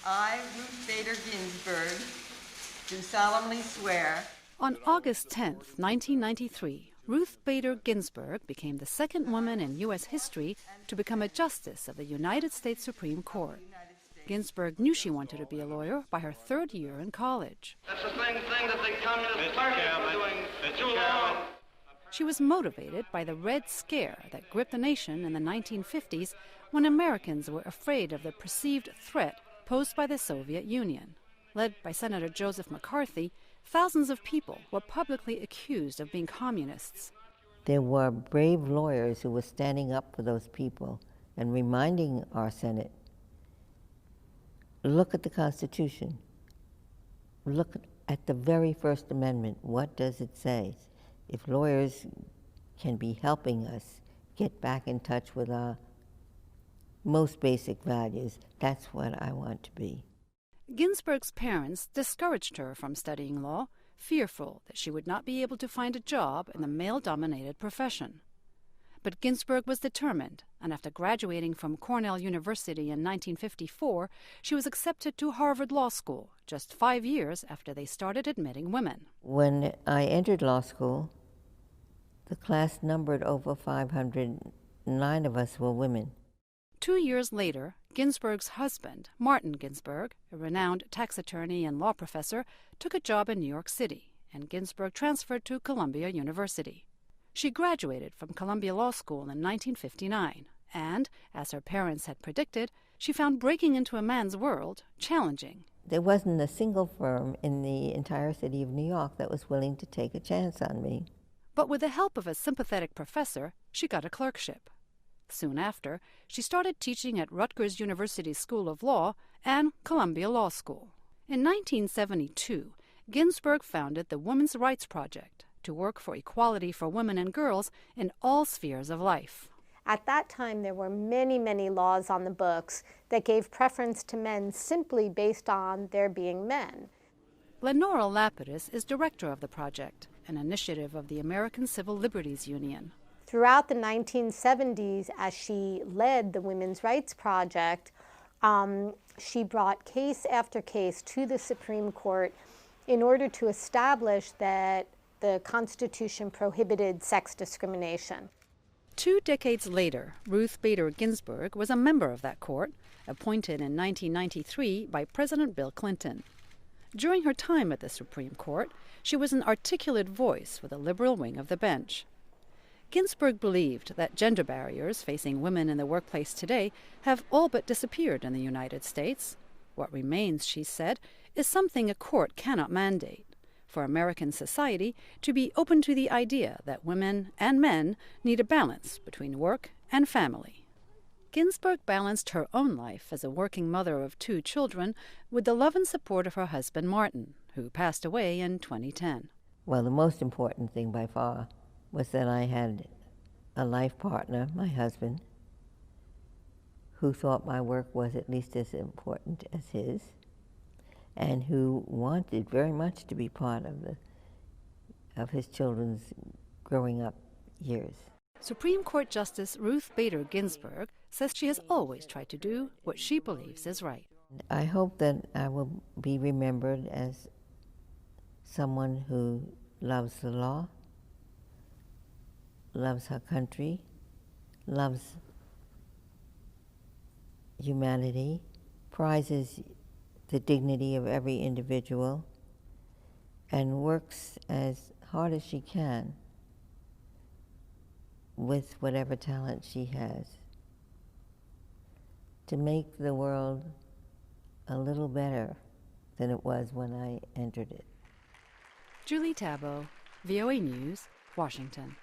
I, Ruth Bader Ginsburg, do solemnly swear. On August 10, 1993, Ruth Bader Ginsburg became the second woman in U.S. history to become a justice of the United States Supreme Court. Ginsburg knew she wanted to be a lawyer by her third year in college. That's the same thing that the Communist Party was doing too long. She was motivated by the Red Scare that gripped the nation in the 1950s when Americans were afraid of the perceived threat posed by the Soviet Union. Led by Senator Joseph McCarthy, thousands of people were publicly accused of being communists. There were brave lawyers who were standing up for those people and reminding our Senate, look at the Constitution. Look at the very First Amendment. What does it say? If lawyers can be helping us get back in touch with our most basic values, that's what I want to be. Ginsburg's parents discouraged her from studying law, fearful that she would not be able to find a job in the male-dominated profession. But Ginsburg was determined, and after graduating from Cornell University in 1954, she was accepted to Harvard Law School just 5 years after they started admitting women. When I entered law school, the class numbered over 500. 9 of us were women. 2 years later, Ginsburg's husband, Martin Ginsburg, a renowned tax attorney and law professor, took a job in New York City, and Ginsburg transferred to Columbia University. She graduated from Columbia Law School in 1959, and, as her parents had predicted, she found breaking into a man's world challenging. There wasn't a single firm in the entire city of New York that was willing to take a chance on me. But with the help of a sympathetic professor, she got a clerkship. Soon after, she started teaching at Rutgers University School of Law and Columbia Law School. In 1972, Ginsburg founded the Women's Rights Project to work for equality for women and girls in all spheres of life. At that time, there were many, many laws on the books that gave preference to men simply based on their being men. Lenora Lapidus is director of the project, an initiative of the American Civil Liberties Union. Throughout the 1970s, as she led the Women's Rights Project, she brought case after case to the Supreme Court in order to establish that the Constitution prohibited sex discrimination. 2 decades later, Ruth Bader Ginsburg was a member of that court, appointed in 1993 by President Bill Clinton. During her time at the Supreme Court, she was an articulate voice for the liberal wing of the bench. Ginsburg believed that gender barriers facing women in the workplace today have all but disappeared in the United States. What remains, she said, is something a court cannot mandate: for American society to be open to the idea that women and men need a balance between work and family. Ginsburg balanced her own life as a working mother of 2 children with the love and support of her husband Martin, who passed away in 2010. Well, the most important thing by far was that I had a life partner, my husband, who thought my work was at least as important as his, and who wanted very much to be part of his children's growing up years. Supreme Court Justice Ruth Bader Ginsburg says she has always tried to do what she believes is right. I hope that I will be remembered as someone who loves the law, loves her country, loves humanity, prizes the dignity of every individual, and works as hard as she can with whatever talent she has to make the world a little better than it was when I entered it. Julie Tabo, VOA News, Washington.